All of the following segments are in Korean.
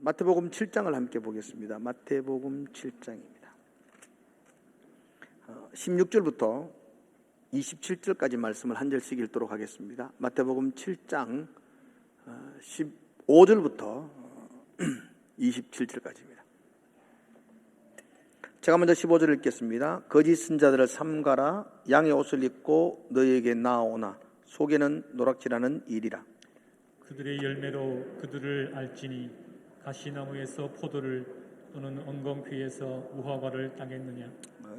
마태복음 7장을 함께 보겠습니다. 마태복음 7장입니다. 16절부터 27절까지 말씀을 한 절씩 읽도록 하겠습니다. 마태복음 7장 15절부터 27절까지입니다. 제가 먼저 15절을 읽겠습니다. 거짓 선자들을 삼가라. 양의 옷을 입고 너희에게 나아오나 속에는 노략질하는 일이라. 그들의 열매로 그들을 알지니 가시나무에서 포도를 또는 엉겅퀴에서 무화과를 따겠느냐.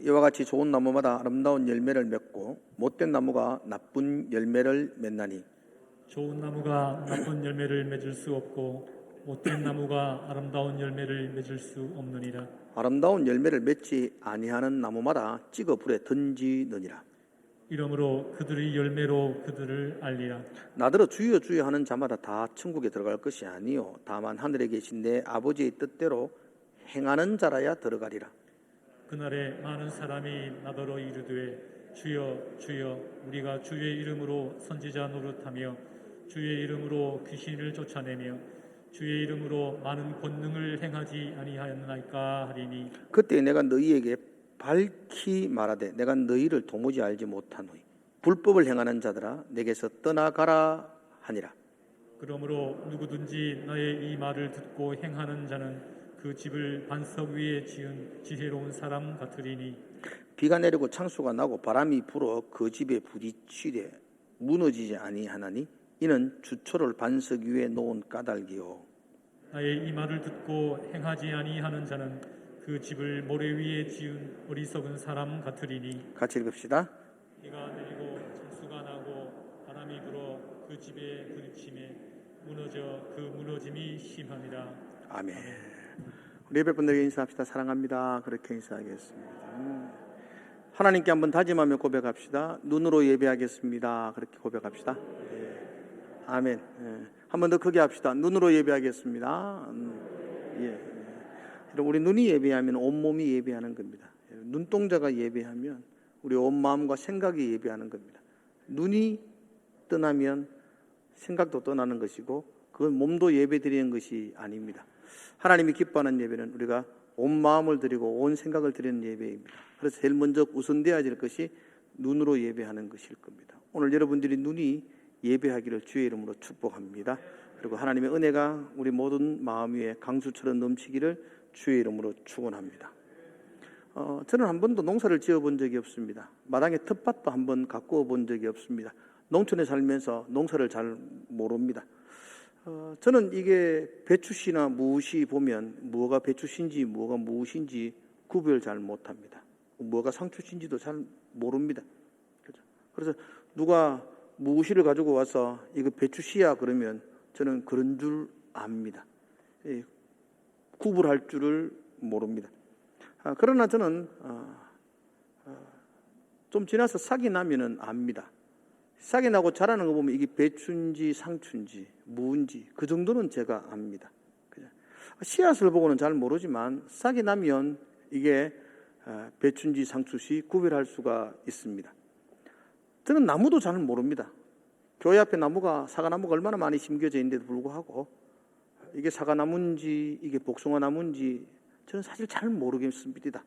이와 같이 좋은 나무마다 아름다운 열매를 맺고 못된 나무가 나쁜 열매를 맺나니. 좋은 나무가 나쁜 열매를 맺을 수 없고 못된 나무가 아름다운 열매를 맺을 수 없느니라. 아름다운 열매를 맺지 아니하는 나무마다 찍어 불에 던지느니라. 이러므로 그들의 열매로 그들을 알리라. 나더러 주여 주여 하는 자마다 다 천국에 들어갈 것이 아니요 다만 하늘에 계신 내 아버지의 뜻대로 행하는 자라야 들어가리라. 그날에 많은 사람이 나더러 이르되 주여 주여 우리가 주의 이름으로 선지자 노릇하며 주의 이름으로 귀신을 쫓아내며 주의 이름으로 많은 권능을 행하지 아니하였나이까 하리니. 그때 내가 너희에게 밝히 말하되 내가 너희를 도무지 알지 못하노니 불법을 행하는 자들아 내게서 떠나가라 하니라. 그러므로 누구든지 나의 이 말을 듣고 행하는 자는 그 집을 반석 위에 지은 지혜로운 사람 같으리니. 비가 내리고 창수가 나고 바람이 불어 그 집에 부딪히되 무너지지 아니하나니 이는 주초를 반석 위에 놓은 까닭이요. 나의 이 말을 듣고 행하지 아니하는 자는 그 집을 모래 위에 지은 어리석은 사람 같으리니. 같이 읽읍시다. 비가 내리고 창수가 나고 바람이 불어 그 집에 부딪히매 무너져 그 무너짐이 심하니라. 아멘. 우리 예배분들에게 인사합시다. 사랑합니다. 그렇게 인사하겠습니다. 하나님께 한번 다짐하며 고백합시다. 눈으로 예배하겠습니다. 그렇게 고백합시다. 아멘. 한 번 더 크게 합시다. 눈으로 예배하겠습니다. 예. 우리 눈이 예배하면 온몸이 예배하는 겁니다. 눈동자가 예배하면 우리 온 마음과 생각이 예배하는 겁니다. 눈이 떠나면 생각도 떠나는 것이고 그건 몸도 예배드리는 것이 아닙니다. 하나님이 기뻐하는 예배는 우리가 온 마음을 드리고 온 생각을 드리는 예배입니다. 그래서 제일 먼저 우선되어야 될 것이 눈으로 예배하는 것일 겁니다. 오늘 여러분들이 눈이 예배하기를 주의 이름으로 축복합니다. 그리고 하나님의 은혜가 우리 모든 마음 위에 강수처럼 넘치기를 주의 이름으로 축원합니다. 저는 한 번도 농사를 지어본 적이 없습니다. 마당에 텃밭도 한 번 가꾸어 본 적이 없습니다. 농촌에 살면서 농사를 잘 모릅니다. 저는 이게 배추씨나 무씨 보면 뭐가 배추씨인지 뭐가 무씨인지 구별 잘 못합니다. 뭐가 상추씨인지도 잘 모릅니다. 그래서 누가 무씨를 가지고 와서 이거 배추씨야 그러면 저는 그런 줄 압니다. 구분할 줄을 모릅니다. 그러나 저는 좀 지나서 싹이 나면은 압니다. 싹이 나고 자라는 거 보면 이게 배추인지 상추인지 무인지 그 정도는 제가 압니다. 씨앗을 보고는 잘 모르지만 싹이 나면 이게 배추인지 상추인지 구별할 수가 있습니다. 저는 나무도 잘 모릅니다. 교회 앞에 나무가 사과나무가 얼마나 많이 심겨져 있는데도 불구하고 이게 사과나무인지 이게 복숭아나무인지 저는 사실 잘 모르겠습니다.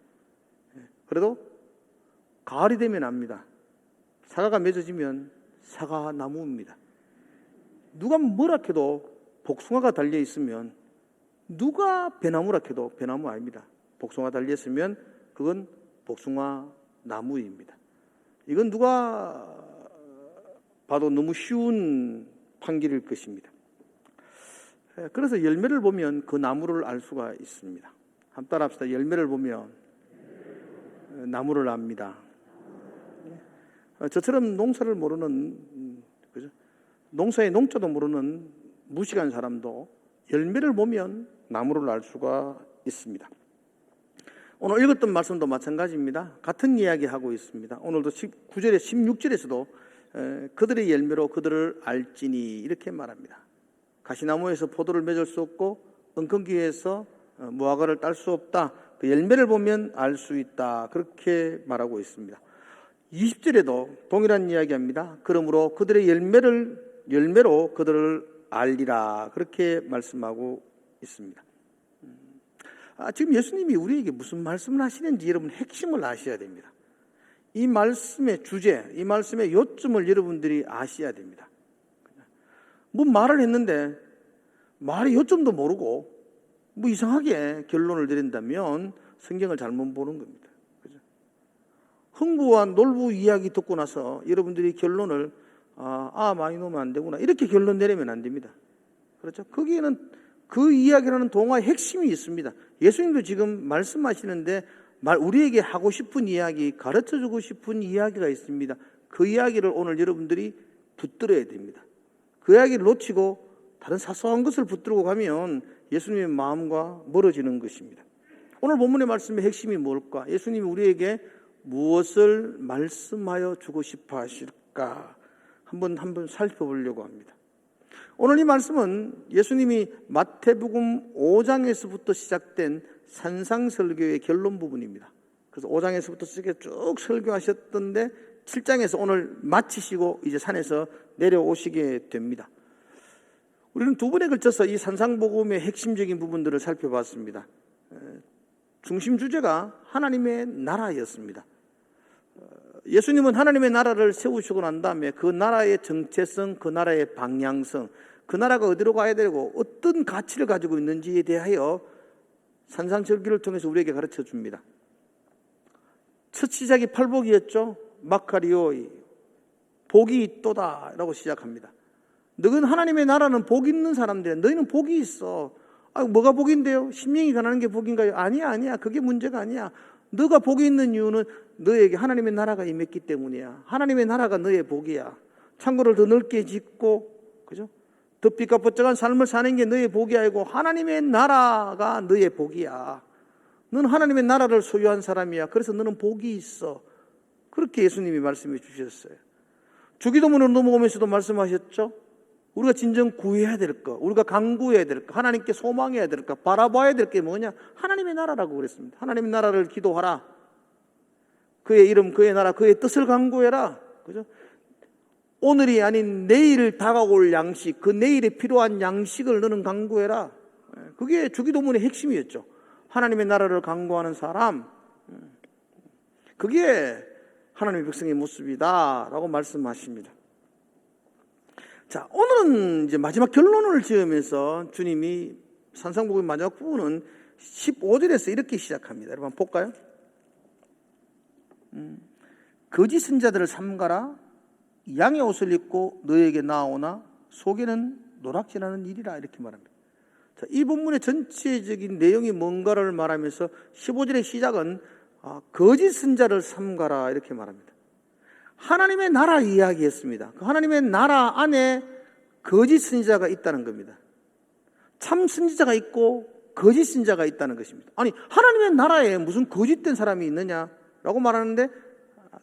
그래도 가을이 되면 압니다. 사과가 맺어지면 사과나무입니다. 누가 뭐라 해도 복숭아가 달려있으면 누가 배나무라 해도 배나무 아닙니다. 복숭아 달려있으면 그건 복숭아나무입니다. 이건 누가 봐도 너무 쉬운 판결일 것입니다. 그래서 열매를 보면 그 나무를 알 수가 있습니다. 한번 따라합시다. 열매를 보면 나무를 압니다. 저처럼 농사를 모르는, 그죠? 농사의 농자도 모르는 무식한 사람도 열매를 보면 나무를 알 수가 있습니다. 오늘 읽었던 말씀도 마찬가지입니다. 같은 이야기 하고 있습니다. 오늘도 9절에 16절에서도 그들의 열매로 그들을 알지니 이렇게 말합니다. 가시나무에서 포도를 맺을 수 없고 엉겅퀴에서 무화과를 딸 수 없다. 그 열매를 보면 알 수 있다. 그렇게 말하고 있습니다. 20절에도 동일한 이야기합니다. 그러므로 그들의 열매로 그들을 알리라. 그렇게 말씀하고 있습니다. 지금 예수님이 우리에게 무슨 말씀을 하시는지 여러분 핵심을 아셔야 됩니다. 이 말씀의 주제, 이 말씀의 요점을 여러분들이 아셔야 됩니다. 뭐 말을 했는데 말의 요점도 모르고 뭐 이상하게 결론을 내린다면 성경을 잘못 보는 겁니다. 그죠? 흥부와 놀부 이야기 듣고 나서 여러분들이 결론을 많이 놓으면 안 되구나 이렇게 결론 내리면 안 됩니다. 그렇죠? 거기에는 그 이야기라는 동화의 핵심이 있습니다. 예수님도 지금 말씀하시는데 우리에게 하고 싶은 이야기, 가르쳐주고 싶은 이야기가 있습니다. 그 이야기를 오늘 여러분들이 붙들어야 됩니다. 그 이야기를 놓치고 다른 사소한 것을 붙들고 가면 예수님의 마음과 멀어지는 것입니다. 오늘 본문의 말씀의 핵심이 뭘까? 예수님이 우리에게 무엇을 말씀하여 주고 싶어 하실까? 한번 살펴보려고 합니다. 오늘 이 말씀은 예수님이 마태복음 5장에서부터 시작된 산상설교의 결론 부분입니다. 그래서 5장에서부터 쭉 설교하셨던데 7장에서 오늘 마치시고 이제 산에서 내려오시게 됩니다. 우리는 두 번에 걸쳐서 이 산상복음의 핵심적인 부분들을 살펴봤습니다. 중심 주제가 하나님의 나라였습니다. 예수님은 하나님의 나라를 세우시고 난 다음에 그 나라의 정체성, 그 나라의 방향성, 그 나라가 어디로 가야 되고 어떤 가치를 가지고 있는지에 대하여 산상설교를 통해서 우리에게 가르쳐 줍니다. 첫 시작이 팔복이었죠. 마카리오이 복이 있도다 라고 시작합니다. 너희는 하나님의 나라는 복 있는 사람들이야. 너희는 복이 있어. 뭐가 복인데요? 심령이 가난한 게 복인가요? 아니야. 그게 문제가 아니야. 너가 복이 있는 이유는 너에게 하나님의 나라가 임했기 때문이야. 하나님의 나라가 너의 복이야. 창고를 더 넓게 짓고, 그죠? 더 삐까뻔쩍한 삶을 사는 게 너의 복이 아니고 하나님의 나라가 너의 복이야. 너는 하나님의 나라를 소유한 사람이야. 그래서 너는 복이 있어. 그렇게 예수님이 말씀해 주셨어요. 주기도문으로 넘어오면서도 말씀하셨죠. 우리가 진정 구해야 될 것, 우리가 간구해야 될 것, 하나님께 소망해야 될 것, 바라봐야 될 게 뭐냐? 하나님의 나라라고 그랬습니다. 하나님의 나라를 기도하라. 그의 이름, 그의 나라, 그의 뜻을 간구해라. 그죠? 오늘이 아닌 내일 다가올 양식, 그 내일에 필요한 양식을 너는 간구해라. 그게 주기도문의 핵심이었죠. 하나님의 나라를 간구하는 사람, 그게 하나님의 백성의 모습이다 라고 말씀하십니다. 자, 오늘은 이제 마지막 결론을 지으면서 주님이 산상복음의 마지막 부분은 15절에서 이렇게 시작합니다. 여러분 한번 볼까요? 거짓 선자들을 삼가라. 양의 옷을 입고 너에게 나오나 속에는 노락질하는 일이라 이렇게 말합니다. 자, 이 본문의 전체적인 내용이 뭔가를 말하면서 15절의 시작은 거짓 선자를 삼가라 이렇게 말합니다. 하나님의 나라 이야기했습니다. 그 하나님의 나라 안에 거짓 선지자가 있다는 겁니다. 참 선지자가 있고 거짓 선지자가 있다는 것입니다. 아니, 하나님의 나라에 무슨 거짓된 사람이 있느냐라고 말하는데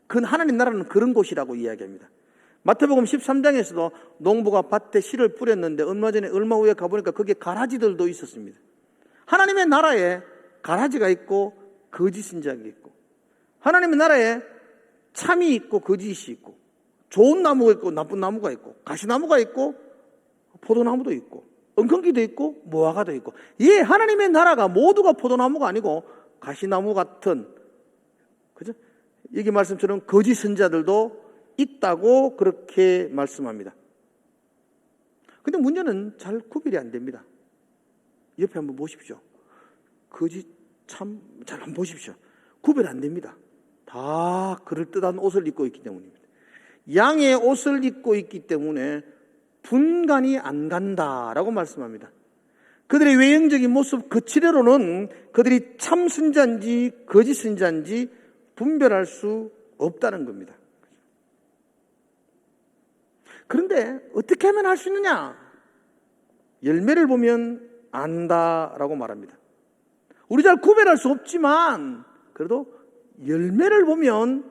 그 하나님 나라는 그런 곳이라고 이야기합니다. 마태복음 13장에서도 농부가 밭에 씨를 뿌렸는데 얼마 후에 가보니까 거기에 가라지들도 있었습니다. 하나님의 나라에 가라지가 있고 거짓 선지자가 있고, 하나님의 나라에 참이 있고 거짓이 있고, 좋은 나무가 있고 나쁜 나무가 있고, 가시나무가 있고 포도나무도 있고, 엉겅퀴도 있고 무화과도 있고, 하나님의 나라가 모두가 포도나무가 아니고 가시나무 같은, 그죠? 여기 말씀처럼 거짓 선지자들도 있다고 그렇게 말씀합니다. 근데 문제는 잘 구별이 안 됩니다. 옆에 한번 보십시오. 거짓 참 잘 한번 보십시오. 구별 안 됩니다. 다 그럴듯한 옷을 입고 있기 때문입니다. 양의 옷을 입고 있기 때문에 분간이 안 간다라고 말씀합니다. 그들의 외형적인 모습 그치대로는 그들이 참 선지자인지 거짓 선지자인지 분별할 수 없다는 겁니다. 그런데 어떻게 하면 할 수 있느냐? 열매를 보면 안다라고 말합니다. 우리 잘 구별할 수 없지만 그래도 열매를 보면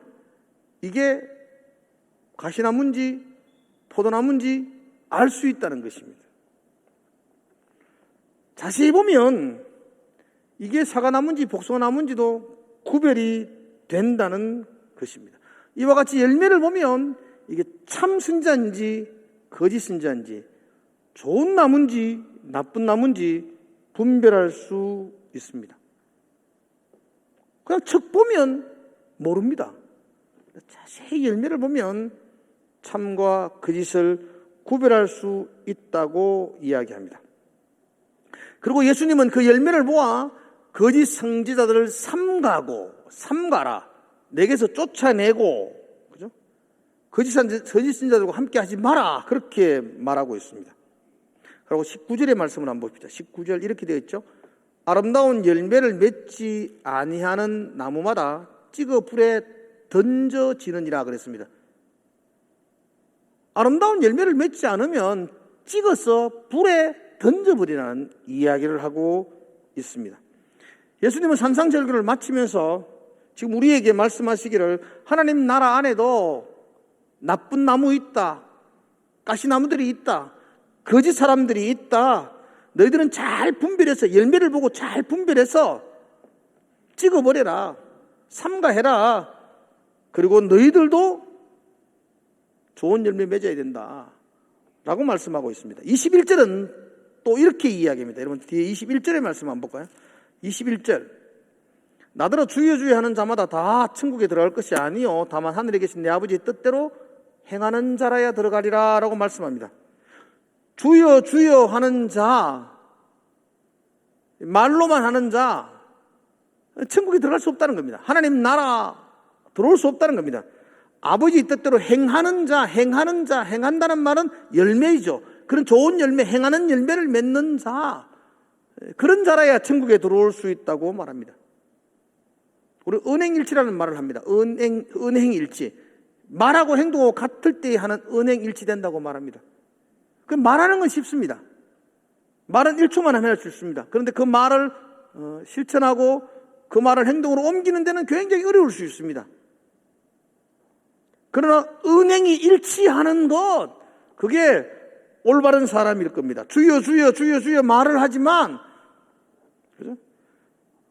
이게 가시나무인지 포도나무인지 알 수 있다는 것입니다. 자세히 보면 이게 사과나무인지 복숭아나무인지도 구별이 된다는 것입니다. 이와 같이 열매를 보면 이게 참 선지자인지 거짓 선지자인지 좋은 나무인지 나쁜 나무인지 분별할 수 있습니다. 그냥 척 보면 모릅니다. 자세히 열매를 보면 참과 거짓을 구별할 수 있다고 이야기합니다. 그리고 예수님은 그 열매를 보아 거짓 선지자들을 삼가라, 내게서 쫓아내고, 그죠? 거짓 선지자들과 함께 하지 마라, 그렇게 말하고 있습니다. 그리고 19절의 말씀을 한번 봅시다. 19절 이렇게 되어 있죠. 아름다운 열매를 맺지 아니하는 나무마다 찍어 불에 던져지느니라 그랬습니다. 아름다운 열매를 맺지 않으면 찍어서 불에 던져버리라는 이야기를 하고 있습니다. 예수님은 산상절교를 마치면서 지금 우리에게 말씀하시기를 하나님 나라 안에도 나쁜 나무 있다, 가시나무들이 있다, 거짓 사람들이 있다. 너희들은 잘 분별해서 열매를 보고 잘 분별해서 찍어버려라, 삼가해라. 그리고 너희들도 좋은 열매 맺어야 된다 라고 말씀하고 있습니다. 21절은 또 이렇게 이야기합니다. 여러분 뒤에 21절의 말씀 한번 볼까요? 21절, 나더러 주여 주여 하는 자마다 다 천국에 들어갈 것이 아니요 다만 하늘에 계신 내 아버지의 뜻대로 행하는 자라야 들어가리라 라고 말씀합니다. 주여 주여 하는 자, 말로만 하는 자 천국에 들어갈 수 없다는 겁니다. 하나님 나라 들어올 수 없다는 겁니다. 아버지 뜻대로 행하는 자, 행한다는 말은 열매이죠. 그런 좋은 열매, 행하는 열매를 맺는 자, 그런 자라야 천국에 들어올 수 있다고 말합니다. 우리 은행일치라는 말을 합니다. 은행일치, 말하고 행동하고 같을 때 하는 은행일치 된다고 말합니다. 그 말하는 건 쉽습니다. 말은 1초만 하면 할 수 있습니다. 그런데 그 말을 실천하고 그 말을 행동으로 옮기는 데는 굉장히 어려울 수 있습니다. 그러나 은행이 일치하는 것, 그게 올바른 사람일 겁니다. 주여 주여 주여 주여 말을 하지만, 그죠?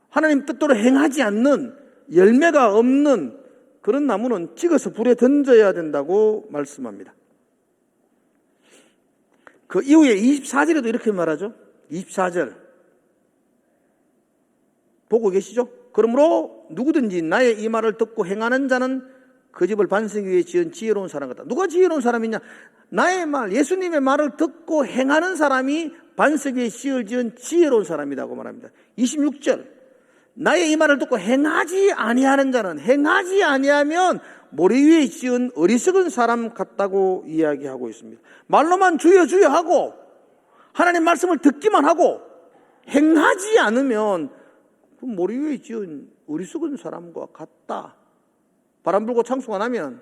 하나님 뜻대로 행하지 않는, 열매가 없는 그런 나무는 찍어서 불에 던져야 된다고 말씀합니다. 그 이후에 24절에도 이렇게 말하죠. 24절 보고 계시죠? 그러므로 누구든지 나의 이 말을 듣고 행하는 자는 그 집을 반석 위에 지은 지혜로운 사람 같다. 누가 지혜로운 사람이냐? 나의 말, 예수님의 말을 듣고 행하는 사람이 반석 위에 지은 지혜로운 사람이라고 말합니다. 26절, 나의 이 말을 듣고 행하지 아니하는 자는, 행하지 아니하면 모래 위에 지은 어리석은 사람 같다고 이야기하고 있습니다. 말로만 주여 주여 하고 하나님 말씀을 듣기만 하고 행하지 않으면 그 모래 위에 지은 어리석은 사람과 같다. 바람 불고 창수가 나면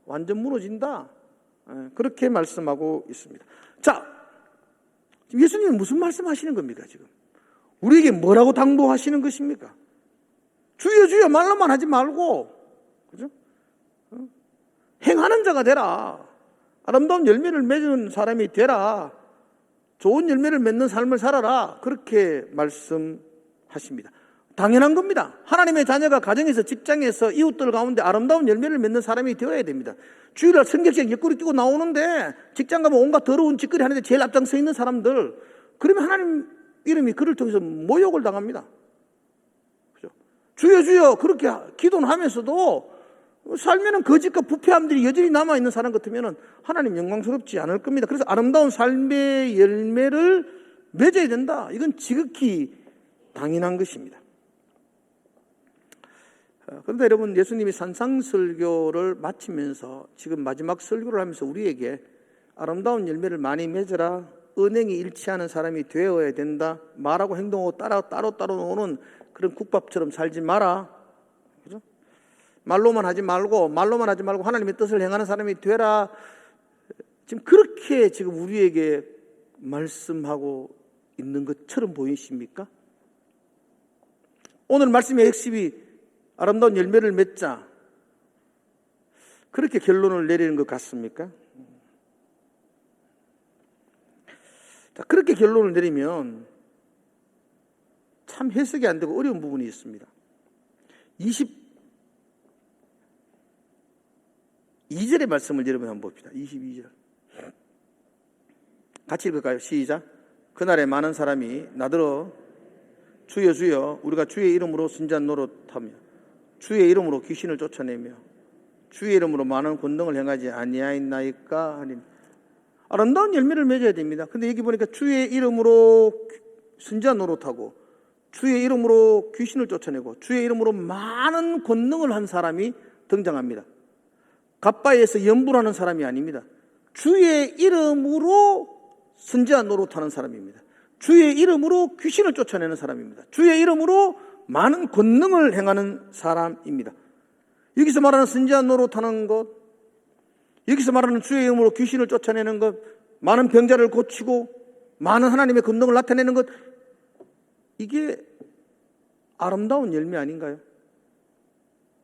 완전 무너진다. 그렇게 말씀하고 있습니다. 자, 지금 예수님은 무슨 말씀하시는 겁니까? 지금 우리에게 뭐라고 당부하시는 것입니까? 주여 주여 말로만 하지 말고, 그죠? 행하는 자가 되라. 아름다운 열매를 맺는 사람이 되라. 좋은 열매를 맺는 삶을 살아라. 그렇게 말씀하십니다. 당연한 겁니다. 하나님의 자녀가 가정에서, 직장에서, 이웃들 가운데 아름다운 열매를 맺는 사람이 되어야 됩니다. 주일날 성경책 옆구리 끼고 나오는데 직장 가면 온갖 더러운 짓거리 하는데 제일 앞장서 있는 사람들, 그러면 하나님 이름이 그를 통해서 모욕을 당합니다. 그죠? 주여 주여 그렇게 기도는 하면서도 살면은 거짓과 부패함들이 여전히 남아있는 사람 같으면 하나님 영광스럽지 않을 겁니다. 그래서 아름다운 삶의 열매를 맺어야 된다. 이건 지극히 당연한 것입니다. 그런데 여러분, 예수님이 산상설교를 마치면서 지금 마지막 설교를 하면서 우리에게 아름다운 열매를 많이 맺어라, 은행이 일치하는 사람이 되어야 된다, 말하고 행동하고 따로 노는 그런 국밥처럼 살지 마라, 그죠? 말로만 하지 말고 하나님의 뜻을 행하는 사람이 되라. 지금 그렇게 지금 우리에게 말씀하고 있는 것처럼 보이십니까? 오늘 말씀의 핵심이 아름다운 열매를 맺자, 그렇게 결론을 내리는 것 같습니까? 자, 그렇게 결론을 내리면 참 해석이 안 되고 어려운 부분이 있습니다. 22절의 말씀을 여러분 한번 봅시다. 22절 같이 읽을까요? 시작. 그날에 많은 사람이 나더러 주여 주여 우리가 주의 이름으로 선지자 노릇하며 주의 이름으로 귀신을 쫓아내며 주의 이름으로 많은 권능을 행하지 아니하였나이까 하니 아름다운 열매를 맺어야 됩니다. 근데 여기 보니까 주의 이름으로 선지자 노릇하고 주의 이름으로 귀신을 쫓아내고 주의 이름으로 많은 권능을 한 사람이 등장합니다. 갑바에서 연불하는 사람이 아닙니다. 주의 이름으로 선지자 노릇하는 사람입니다. 주의 이름으로 귀신을 쫓아내는 사람입니다. 주의 이름으로 많은 권능을 행하는 사람입니다. 여기서 말하는 선지자 노릇하는 것, 여기서 말하는 주의 이름으로 귀신을 쫓아내는 것, 많은 병자를 고치고 많은 하나님의 권능을 나타내는 것, 이게 아름다운 열매 아닌가요?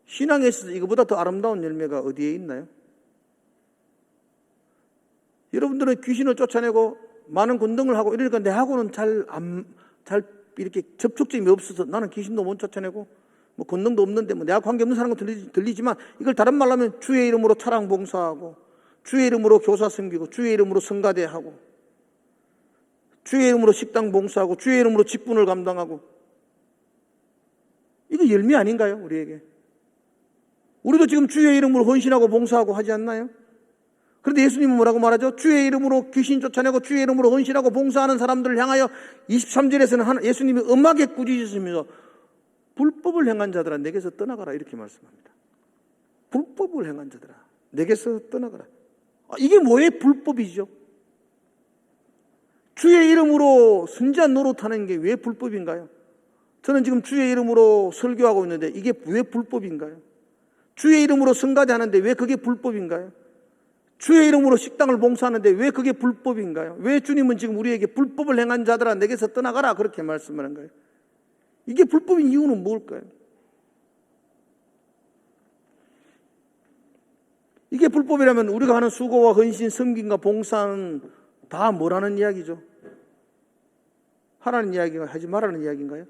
신앙에 있어서 이거보다 더 아름다운 열매가 어디에 있나요? 여러분들은 귀신을 쫓아내고 많은 권능을 하고 이러니까 내하고는 잘 이렇게 접촉점이 없어서 나는 귀신도 못 쫓아내고 뭐 권능도 없는데 뭐 내하고 관계없는 사람은 들리지만 이걸 다른 말로 하면 주의 이름으로 차량 봉사하고 주의 이름으로 교사 섬기고 주의 이름으로 성가대하고 주의 이름으로 식당 봉사하고 주의 이름으로 직분을 감당하고 이거 열매 아닌가요? 우리에게. 우리도 지금 주의 이름으로 헌신하고 봉사하고 하지 않나요? 그런데 예수님은 뭐라고 말하죠? 주의 이름으로 귀신 쫓아내고 주의 이름으로 헌신하고 봉사하는 사람들을 향하여 23절에서는 예수님이 엄하게 꾸짖으시면서 불법을 행한 자들아 내게서 떠나가라 이렇게 말씀합니다. 불법을 행한 자들아 내게서 떠나가라. 이게 뭐의 불법이죠? 주의 이름으로 선지자 노릇하는 게 왜 불법인가요? 저는 지금 주의 이름으로 설교하고 있는데 이게 왜 불법인가요? 주의 이름으로 성가대 하는데 왜 그게 불법인가요? 주의 이름으로 식당을 봉사하는데 왜 그게 불법인가요? 왜 주님은 지금 우리에게 불법을 행한 자들아 내게서 떠나가라 그렇게 말씀하는 거예요? 이게 불법인 이유는 뭘까요? 이게 불법이라면 우리가 하는 수고와 헌신, 섬김과 봉사는 다 뭐라는 이야기죠? 하라는 이야기가 하지 말라는 이야기인가요?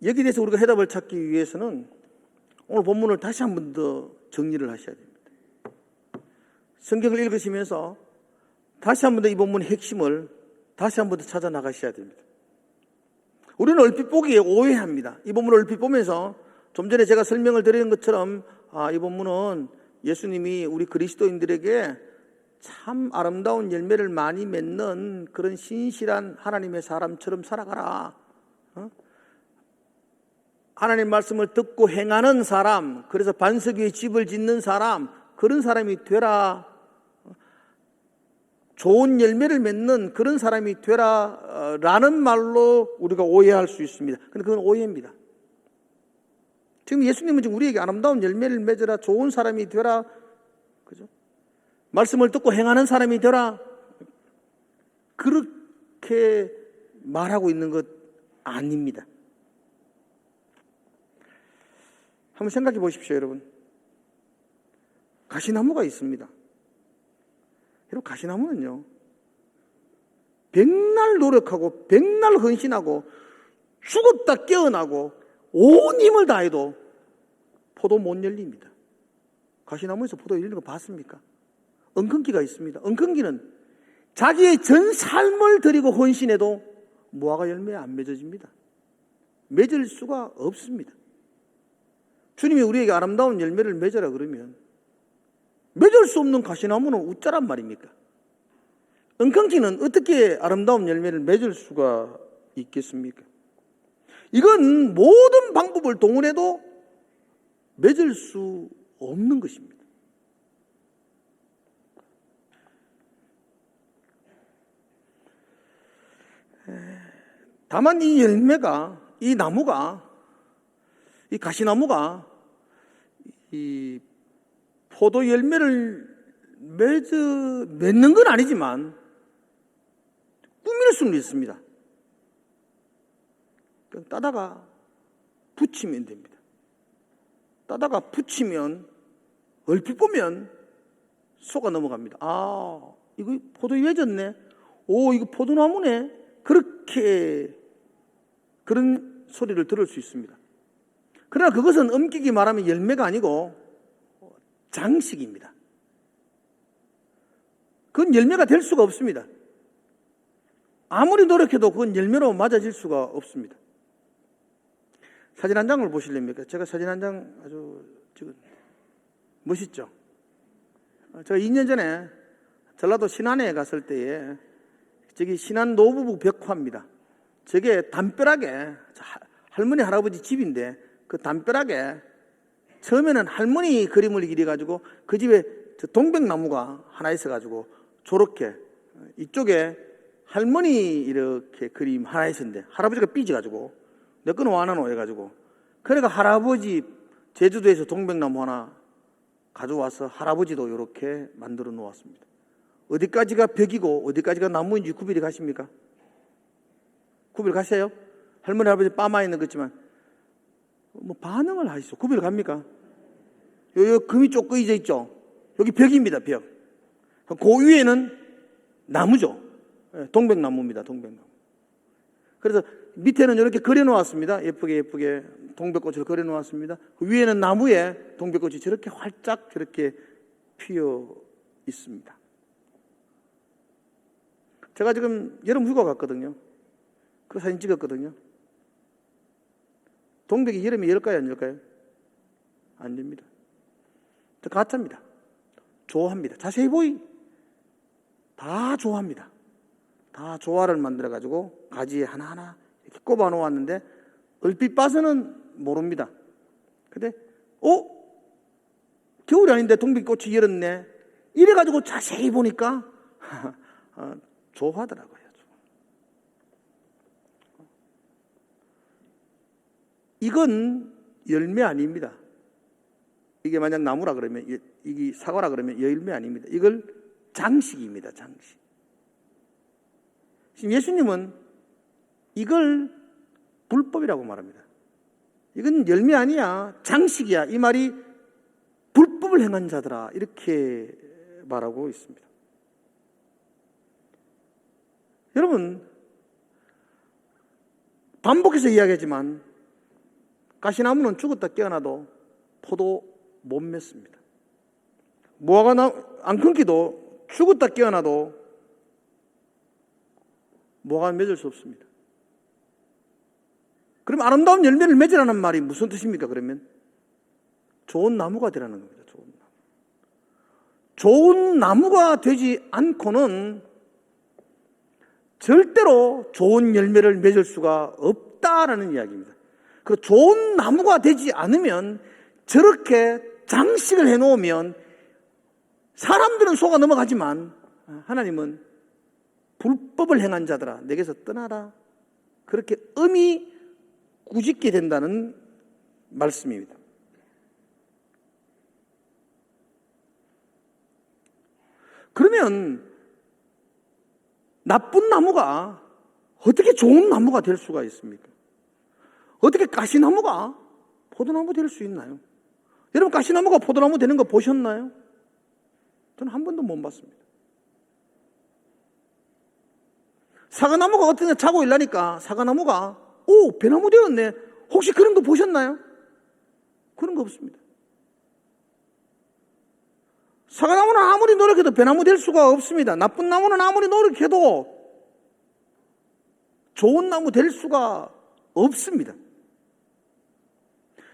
여기에 대해서 우리가 해답을 찾기 위해서는 오늘 본문을 다시 한 번 더 정리를 하셔야 됩니다. 성경을 읽으시면서 다시 한 번 더 이 본문의 핵심을 다시 한 번 더 찾아 나가셔야 됩니다. 우리는 얼핏 보기에 오해합니다. 이 본문을 얼핏 보면서 좀 전에 제가 설명을 드린 것처럼 이 본문은 예수님이 우리 그리스도인들에게 참 아름다운 열매를 많이 맺는 그런 신실한 하나님의 사람처럼 살아가라. 하나님 말씀을 듣고 행하는 사람, 그래서 반석 위에 집을 짓는 사람, 그런 사람이 되라. 좋은 열매를 맺는 그런 사람이 되라 라는 말로 우리가 오해할 수 있습니다. 근데 그건 오해입니다. 지금 예수님은 지금 우리에게 아름다운 열매를 맺으라, 좋은 사람이 되라, 그죠? 말씀을 듣고 행하는 사람이 되라, 그렇게 말하고 있는 것 아닙니다. 한번 생각해 보십시오, 여러분. 가시나무가 있습니다. 여러분, 가시나무는요, 백날 노력하고 백날 헌신하고 죽었다 깨어나고 온 힘을 다해도 포도 못 열립니다. 가시나무에서 포도 열리는 거 봤습니까? 엉겅기가 있습니다. 엉겅기는 자기의 전 삶을 드리고 헌신해도 무화과 열매 안 맺어집니다. 맺을 수가 없습니다. 주님이 우리에게 아름다운 열매를 맺으라 그러면 맺을 수 없는 가시나무는 웃자란 말입니까? 엉겅기는 어떻게 아름다운 열매를 맺을 수가 있겠습니까? 이건 모든 방법을 동원해도 맺을 수 없는 것입니다. 다만 이 열매가, 이 나무가, 이 가시나무가 이 포도 열매를 맺는 건 아니지만 꾸밀 수는 있습니다. 따다가 붙이면 됩니다. 따다가 붙이면 얼핏 보면 속아 넘어갑니다. 이거 포도에 맺었네. 이거 포도나무네. 그런 소리를 들을 수 있습니다. 그러나 그것은 엄격히 말하면 열매가 아니고 장식입니다. 그건 열매가 될 수가 없습니다. 아무리 노력해도 그건 열매로 맞아질 수가 없습니다. 사진 한 장을 보실랍니까? 제가 사진 한 장 아주 지금 멋있죠? 제가 2년 전에 전라도 신안에 갔을 때에 저기 신안 노부부 벽화입니다. 저게 담벼락에 할머니 할아버지 집인데 그 담벼락에 처음에는 할머니 그림을 그려가지고 그 집에 동백나무가 하나 있어가지고 저렇게 이쪽에 할머니 이렇게 그림 하나 있었는데 할아버지가 삐져가지고 내 거는 와나노 해가지고 그러니까 할아버지 제주도에서 동백나무 하나 가져와서 할아버지도 이렇게 만들어 놓았습니다. 어디까지가 벽이고 어디까지가 나무인지 구별이 가십니까? 구별 가세요? 할머니 할아버지 빠마 있는 거지만 뭐 반응을 하시죠. 구별 갑니까? 요 금이 쪽 꺼져 있죠. 여기 벽입니다. 벽. 그 위에는 나무죠. 동백나무입니다. 동백나무. 그래서 밑에는 이렇게 그려 놓았습니다. 예쁘게 동백꽃을 그려 놓았습니다. 그 위에는 나무에 동백꽃이 저렇게 활짝 저렇게 피어 있습니다. 제가 지금 여름 휴가 갔거든요. 그 사진 찍었거든요. 동백이 여름에 열까요, 안 열까요? 안 됩니다. 저 가짜입니다. 조화입니다. 자세히 보이. 다 조화입니다. 다 조화를 만들어가지고 가지에 하나하나 이렇게 꼽아 놓았는데 얼핏 봐서는 모릅니다. 근데, 겨울이 아닌데 동백꽃이 열었네. 이래가지고 자세히 보니까 조화더라고요. 이건 열매 아닙니다. 이게 만약 나무라 그러면, 이게 사과라 그러면 열매 아닙니다. 이걸 장식입니다. 장식. 지금 예수님은 이걸 불법이라고 말합니다. 이건 열매 아니야. 장식이야. 이 말이 불법을 행한 자들아. 이렇게 말하고 있습니다. 여러분, 반복해서 이야기하지만 가시나무는 죽었다 깨어나도 포도 못 맺습니다. 무화과 안 끊기도 죽었다 깨어나도 무화과 맺을 수 없습니다. 그럼 아름다운 열매를 맺으라는 말이 무슨 뜻입니까? 그러면 좋은 나무가 되라는 겁니다. 좋은 나무. 좋은 나무가 되지 않고는 절대로 좋은 열매를 맺을 수가 없다라는 이야기입니다. 그리고 좋은 나무가 되지 않으면 저렇게 장식을 해놓으면 사람들은 속아 넘어가지만 하나님은 불법을 행한 자들아 내게서 떠나라. 그렇게 엄히 꾸짖게 된다는 말씀입니다. 그러면 나쁜 나무가 어떻게 좋은 나무가 될 수가 있습니까? 어떻게 가시나무가 포도나무 될 수 있나요? 여러분 가시나무가 포도나무 되는 거 보셨나요? 저는 한 번도 못 봤습니다. 사과나무가 어떤 데 자고 일하니까 사과나무가 배나무 되었네. 혹시 그런 거 보셨나요? 그런 거 없습니다. 사과나무는 아무리 노력해도 배나무 될 수가 없습니다. 나쁜 나무는 아무리 노력해도 좋은 나무 될 수가 없습니다.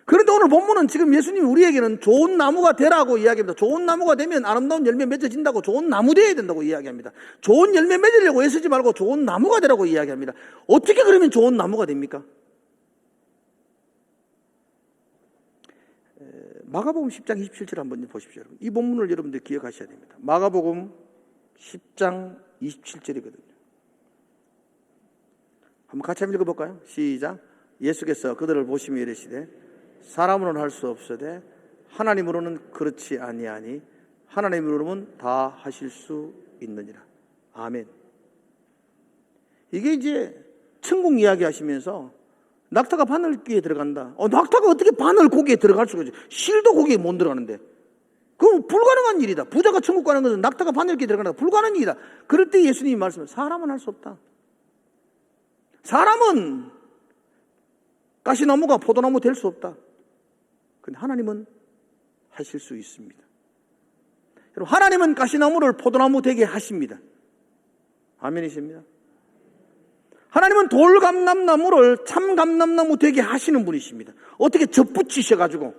그런데 오늘 본문은 지금 예수님이 우리에게는 좋은 나무가 되라고 이야기합니다. 좋은 나무가 되면 아름다운 열매 맺어진다고 좋은 나무 되어야 된다고 이야기합니다. 좋은 열매 맺으려고 애쓰지 말고 좋은 나무가 되라고 이야기합니다. 어떻게 그러면 좋은 나무가 됩니까? 마가복음 10장 27절 한번 보십시오. 이 본문을 여러분들 기억하셔야 됩니다. 마가복음 10장 27절이거든요. 한번 같이 한번 읽어볼까요? 시작. 예수께서 그들을 보시며 이르시되 사람으로는 할 수 없으되 하나님으로는 그렇지 아니하니 하나님으로는 다 하실 수 있느니라. 아멘. 이게 이제 천국 이야기 하시면서 낙타가 바늘귀에 들어간다. 낙타가 어떻게 바늘 고기에 들어갈 수가 있지? 실도 고기에 못 들어가는데. 그건 불가능한 일이다. 부자가 천국 가는 것은 낙타가 바늘귀에 들어가는 건 불가능한 일이다. 그럴 때 예수님이 말씀을 사람은 할 수 없다. 사람은 가시나무가 포도나무 될 수 없다. 근데 하나님은 하실 수 있습니다. 하나님은 가시나무를 포도나무 되게 하십니다. 아멘이십니다. 하나님은 돌감람나무를 참감람나무 되게 하시는 분이십니다. 어떻게 접붙이셔가지고.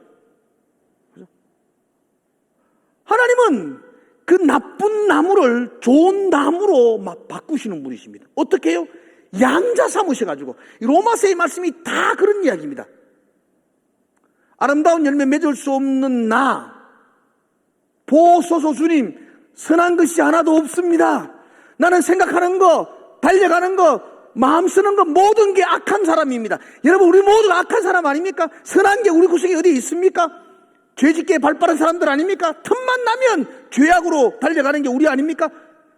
하나님은 그 나쁜 나무를 좋은 나무로 막 바꾸시는 분이십니다. 어떻게 해요? 양자 삼으셔가지고. 로마서의 말씀이 다 그런 이야기입니다. 아름다운 열매 맺을 수 없는 나, 보소서 주님, 선한 것이 하나도 없습니다. 나는 생각하는 거, 달려가는 거, 마음 쓰는 거 모든 게 악한 사람입니다. 여러분, 우리 모두가 악한 사람 아닙니까? 선한 게 우리 구석에 어디 있습니까? 죄짓기에 발빠른 사람들 아닙니까? 틈만 나면 죄악으로 달려가는 게 우리 아닙니까?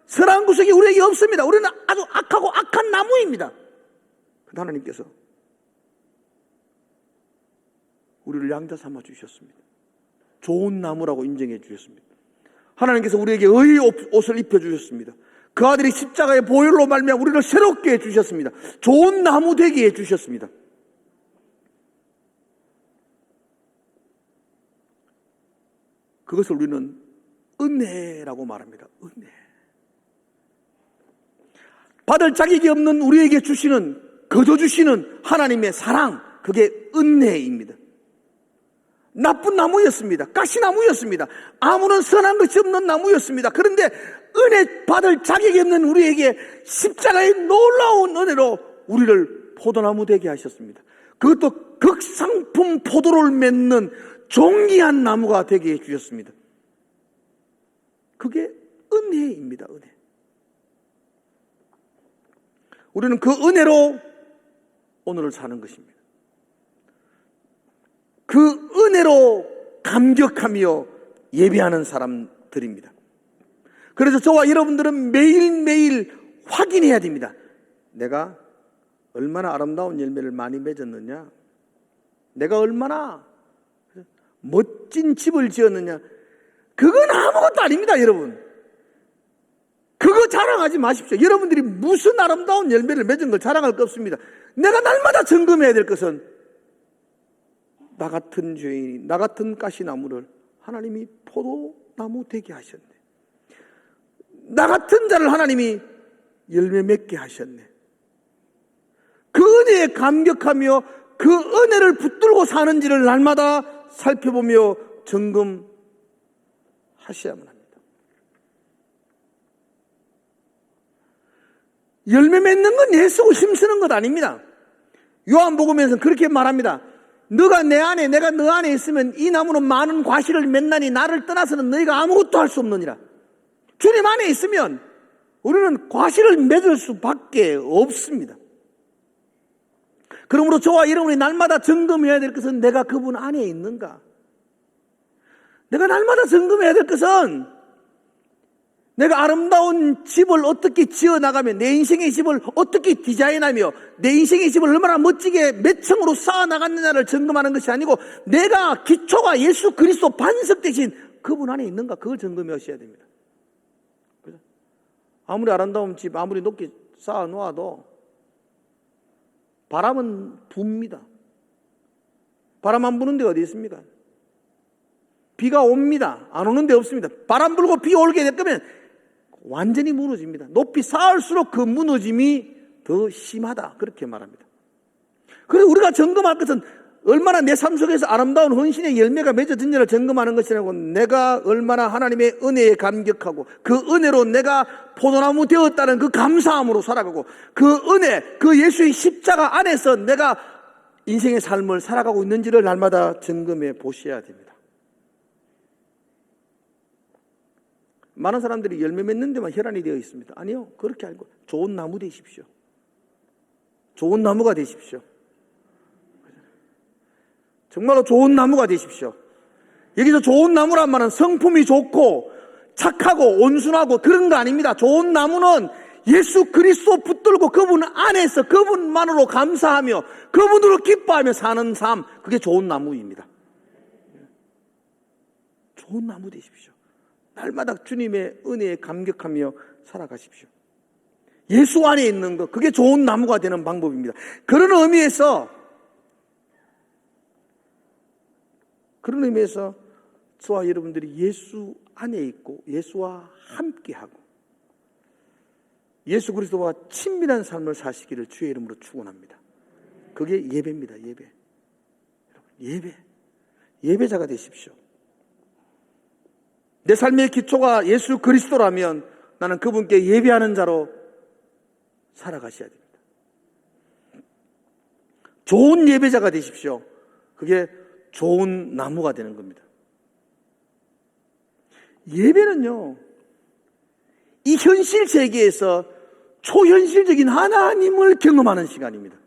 선한 구석이 우리에게 없습니다. 우리는 아주 악하고 악한 나무입니다. 그런데 하나님께서 우리를 양자 삼아 주셨습니다. 좋은 나무라고 인정해 주셨습니다. 하나님께서 우리에게 의의 옷을 입혀 주셨습니다. 그 아들이 십자가의 보혈로 말미암아 우리를 새롭게 해 주셨습니다. 좋은 나무 되게 해 주셨습니다. 그것을 우리는 은혜라고 말합니다. 은혜. 받을 자격이 없는 우리에게 주시는, 거저 주시는 하나님의 사랑, 그게 은혜입니다. 나쁜 나무였습니다. 가시나무였습니다. 아무런 선한 것이 없는 나무였습니다. 그런데 은혜 받을 자격이 없는 우리에게 십자가의 놀라운 은혜로 우리를 포도나무 되게 하셨습니다. 그것도 극상품 포도를 맺는 존귀한 나무가 되게 해주셨습니다. 그게 은혜입니다. 은혜. 우리는 그 은혜로 오늘을 사는 것입니다. 그 은혜로 감격하며 예배하는 사람들입니다. 그래서 저와 여러분들은 매일매일 확인해야 됩니다. 내가 얼마나 아름다운 열매를 많이 맺었느냐, 내가 얼마나 멋진 집을 지었느냐, 그건 아무것도 아닙니다. 여러분, 그거 자랑하지 마십시오. 여러분들이 무슨 아름다운 열매를 맺은 걸 자랑할 거 없습니다. 내가 날마다 점검해야 될 것은 나 같은 죄인, 나 같은 가시나무를 하나님이 포도나무 되게 하셨네. 나 같은 자를 하나님이 열매 맺게 하셨네. 그 은혜에 감격하며 그 은혜를 붙들고 사는지를 날마다 살펴보며 점검하셔야만 합니다. 열매 맺는 건 애쓰고 힘쓰는 것 아닙니다. 요한복음에서는 그렇게 말합니다. 너가 내 안에, 내가 너 안에 있으면 이 나무는 많은 과실을 맺나니 나를 떠나서는 너희가 아무것도 할 수 없느니라. 주님 안에 있으면 우리는 과실을 맺을 수밖에 없습니다. 그러므로 저와 여러분이 날마다 점검해야 될 것은 내가 그분 안에 있는가? 내가 날마다 점검해야 될 것은 내가 아름다운 집을 어떻게 지어나가며 내 인생의 집을 어떻게 디자인하며 내 인생의 집을 얼마나 멋지게 몇 층으로 쌓아나갔느냐를 점검하는 것이 아니고 내가 기초가 예수 그리스도 반석 대신 그분 안에 있는가, 그걸 점검하셔야 됩니다. 아무리 아름다운 집 아무리 높게 쌓아놓아도 바람은 붑니다. 바람 안 부는 데가 어디 있습니까? 비가 옵니다. 안 오는 데 없습니다. 바람 불고 비 올게 될 거면 완전히 무너집니다. 높이 쌓을수록 그 무너짐이 더 심하다, 그렇게 말합니다. 그래서 우리가 점검할 것은 얼마나 내 삶 속에서 아름다운 헌신의 열매가 맺어진지를 점검하는 것이라고, 내가 얼마나 하나님의 은혜에 감격하고 그 은혜로 내가 포도나무 되었다는 그 감사함으로 살아가고 그 은혜, 그 예수의 십자가 안에서 내가 인생의 삶을 살아가고 있는지를 날마다 점검해 보셔야 됩니다. 많은 사람들이 열매 맺는 데만 혈안이 되어 있습니다. 아니요, 그렇게 알고 좋은 나무 되십시오. 좋은 나무가 되십시오. 정말로 좋은 나무가 되십시오. 여기서 좋은 나무란 말은 성품이 좋고 착하고 온순하고 그런 거 아닙니다. 좋은 나무는 예수 그리스도 붙들고 그분 안에서 그분만으로 감사하며 그분으로 기뻐하며 사는 삶, 그게 좋은 나무입니다. 좋은 나무 되십시오. 날마다 주님의 은혜에 감격하며 살아가십시오. 예수 안에 있는 것, 그게 좋은 나무가 되는 방법입니다. 그런 의미에서 저와 여러분들이 예수 안에 있고 예수와 함께하고 예수 그리스도와 친밀한 삶을 사시기를 주의 이름으로 축원합니다. 그게 예배입니다. 예배. 예배자가 되십시오. 내 삶의 기초가 예수 그리스도라면 나는 그분께 예배하는 자로 살아가셔야 됩니다. 좋은 예배자가 되십시오. 그게 좋은 나무가 되는 겁니다. 예배는요, 이 현실 세계에서 초현실적인 하나님을 경험하는 시간입니다.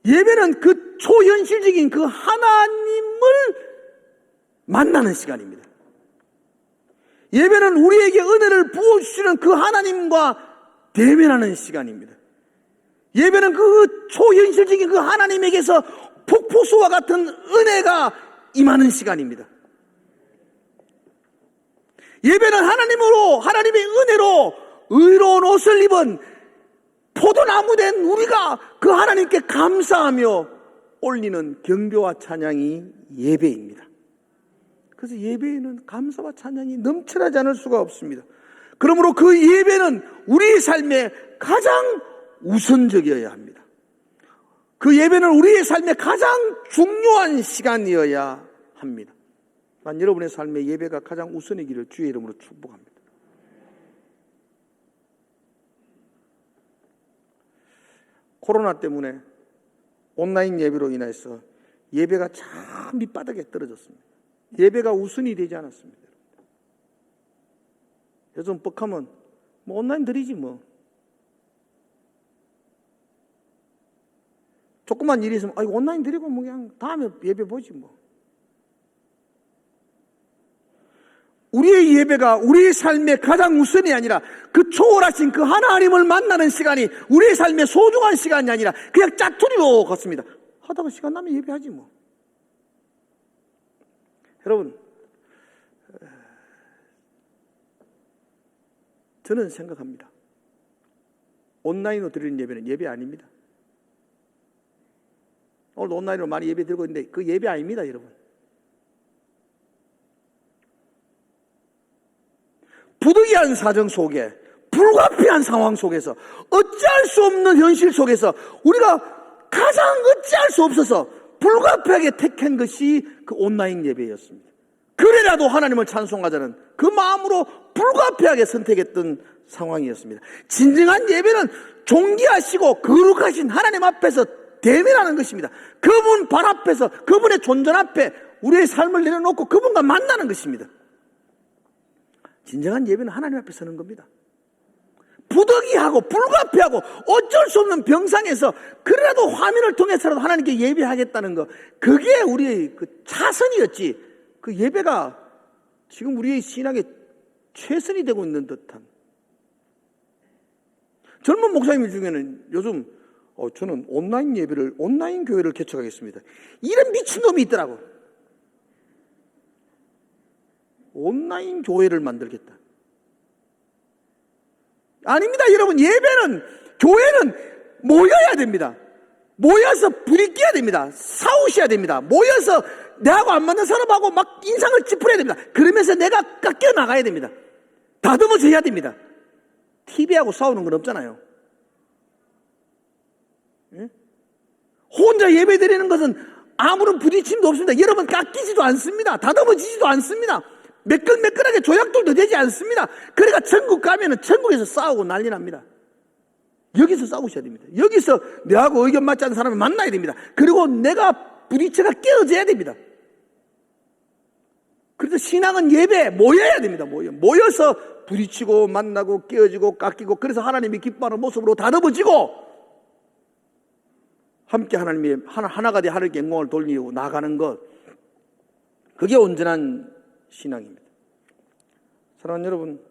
예배는 그 초현실적인 그 하나님을 만나는 시간입니다. 예배는 우리에게 은혜를 부어주시는 그 하나님과 대면하는 시간입니다. 예배는 그 초현실적인 그 하나님에게서 폭포수와 같은 은혜가 임하는 시간입니다. 예배는 하나님의 은혜로 의로운 옷을 입은 포도나무 된 우리가 그 하나님께 감사하며 올리는 경배와 찬양이 예배입니다. 그래서 예배에는 감사와 찬양이 넘쳐나지 않을 수가 없습니다. 그러므로 그 예배는 우리의 삶에 가장 우선적이어야 합니다. 그 예배는 우리의 삶에 가장 중요한 시간이어야 합니다. 난 여러분의 삶에 예배가 가장 우선이기를 주의 이름으로 축복합니다. 코로나 때문에 온라인 예배로 인해서 예배가 참 밑바닥에 떨어졌습니다. 예배가 우선이 되지 않았습니다. 요즘 뻑하면 뭐 온라인 드리지 뭐. 조그만 일이 있으면 아이고 온라인 드리고 뭐 그냥 다음에 예배 보지 뭐. 우리의 예배가 우리의 삶의 가장 우선이 아니라 그 초월하신 그 하나님을 만나는 시간이 우리의 삶의 소중한 시간이 아니라 그냥 짜투리로 걷습니다. 하다가 시간 나면 예배하지 뭐. 여러분, 저는 생각합니다. 온라인으로 드리는 예배는 예배 아닙니다. 오늘도 온라인으로 많이 예배 드리고 있는데 그 예배 아닙니다, 여러분. 부득이한 사정 속에, 불가피한 상황 속에서, 어찌할 수 없는 현실 속에서 우리가 가장 어찌할 수 없어서 불가피하게 택한 것이 그 온라인 예배였습니다. 그래라도 하나님을 찬송하자는 그 마음으로 불가피하게 선택했던 상황이었습니다. 진정한 예배는 존귀하시고 거룩하신 하나님 앞에서 대면하는 것입니다. 그분 발 앞에서, 그분의 존전 앞에 우리의 삶을 내려놓고 그분과 만나는 것입니다. 진정한 예배는 하나님 앞에 서는 겁니다. 부득이하고 불가피하고 어쩔 수 없는 병상에서 그래도 화면을 통해서라도 하나님께 예배하겠다는 것, 그게 우리의 그 차선이었지, 그 예배가 지금 우리의 신앙의 최선이 되고 있는 듯한. 젊은 목사님들 중에는 요즘 저는 온라인 교회를 개척하겠습니다, 이런 미친놈이 있더라고. 온라인 교회를 만들겠다. 아닙니다, 여러분. 예배는, 교회는 모여야 됩니다. 모여서 부딪혀야 됩니다. 싸우셔야 됩니다. 모여서 내하고 안 맞는 사람하고 막 인상을 찌푸려야 됩니다. 그러면서 내가 깎여 나가야 됩니다. 다듬어져야 됩니다. TV하고 싸우는 건 없잖아요. 예? 혼자 예배 드리는 것은 아무런 부딪힘도 없습니다. 여러분, 깎이지도 않습니다. 다듬어지지도 않습니다. 매끈매끈하게 조약돌도 되지 않습니다. 그러니까 천국 가면은 천국에서 싸우고 난리 납니다. 여기서 싸우셔야 됩니다. 여기서 내하고 의견 맞지 않는 사람을 만나야 됩니다. 그리고 내가 부딪혀가 깨어져야 됩니다. 그래서 신앙은 예배, 모여야 됩니다. 모여서 부딪히고 만나고 깨어지고 깎이고, 그래서 하나님이 기뻐하는 모습으로 다듬어지고 함께 하나님이 하나가 돼 하나님께 영광을 돌리고 나가는 것, 그게 온전한 신앙입니다. 사랑하는 여러분,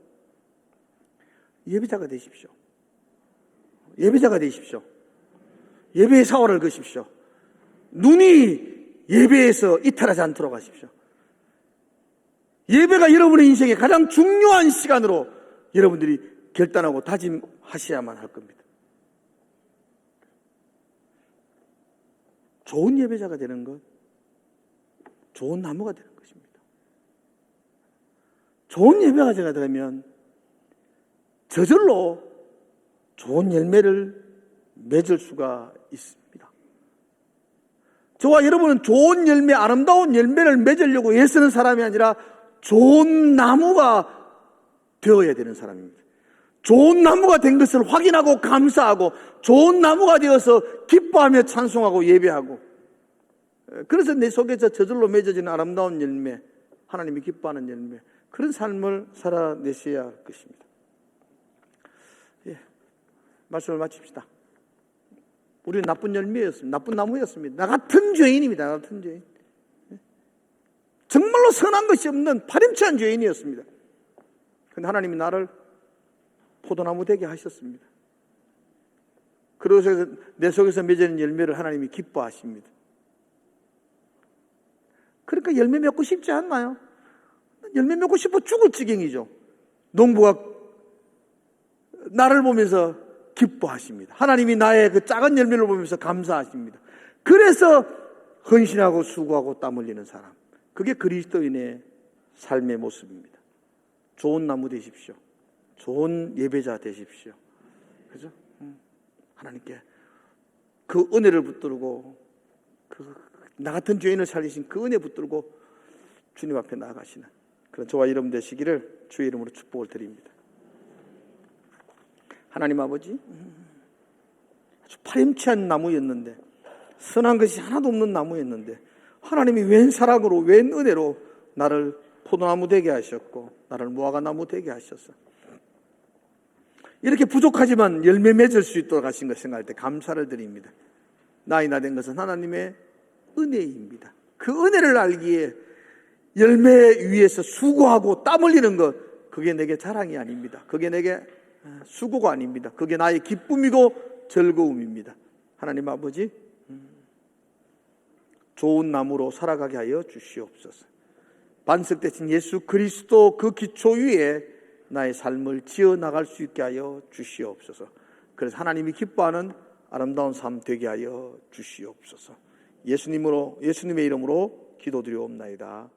예배자가 되십시오. 예배자가 되십시오. 예배의 사활을 거십시오. 눈이 예배에서 이탈하지 않도록 하십시오. 예배가 여러분의 인생의 가장 중요한 시간으로 여러분들이 결단하고 다짐하셔야만 할 겁니다. 좋은 예배자가 되는 것, 좋은 나무가 되는 것입니다. 좋은 예배가 되면 저절로 좋은 열매를 맺을 수가 있습니다. 저와 여러분은 좋은 열매, 아름다운 열매를 맺으려고 애쓰는 사람이 아니라 좋은 나무가 되어야 되는 사람입니다. 좋은 나무가 된 것을 확인하고 감사하고 좋은 나무가 되어서 기뻐하며 찬송하고 예배하고, 그래서 내 속에서 저절로 맺어지는 아름다운 열매, 하나님이 기뻐하는 열매, 그런 삶을 살아내셔야 할 것입니다. 예, 말씀을 마칩시다. 우리는 나쁜 열매였습니다. 나쁜 나무였습니다. 나 같은 죄인입니다. 나 같은 죄인. 정말로 선한 것이 없는 파렴치한 죄인이었습니다. 그런데 하나님이 나를 포도나무 되게 하셨습니다. 그래서 내 속에서 맺어지는 열매를 하나님이 기뻐하십니다. 그러니까 열매 맺고 싶지 않나요? 열매 맺고 싶어 죽을 지경이죠. 농부가 나를 보면서 기뻐하십니다. 하나님이 나의 그 작은 열매를 보면서 감사하십니다. 그래서 헌신하고 수고하고 땀 흘리는 사람, 그게 그리스도인의 삶의 모습입니다. 좋은 나무 되십시오. 좋은 예배자 되십시오. 그죠? 하나님께 그 은혜를 붙들고, 나 같은 죄인을 살리신 그 은혜 붙들고 주님 앞에 나아가시는 그런 저와 여러분 되시기를 주의 이름으로 축복을 드립니다. 하나님 아버지, 아주 파렴치한 나무였는데, 선한 것이 하나도 없는 나무였는데, 하나님이 웬 사랑으로, 웬 은혜로 나를 포도나무 되게 하셨고 나를 무화과나무 되게 하셨어. 이렇게 부족하지만 열매 맺을 수 있도록 하신 것 생각할 때 감사를 드립니다. 나이나 된 것은 하나님의 은혜입니다. 그 은혜를 알기에 열매 위에서 수고하고 땀 흘리는 것, 그게 내게 자랑이 아닙니다. 그게 내게 수고가 아닙니다. 그게 나의 기쁨이고 즐거움입니다. 하나님 아버지, 좋은 나무로 살아가게 하여 주시옵소서. 반석 대신 예수 그리스도 그 기초 위에 나의 삶을 지어나갈 수 있게 하여 주시옵소서. 그래서 하나님이 기뻐하는 아름다운 삶 되게 하여 주시옵소서. 예수님의 이름으로 기도드리옵나이다.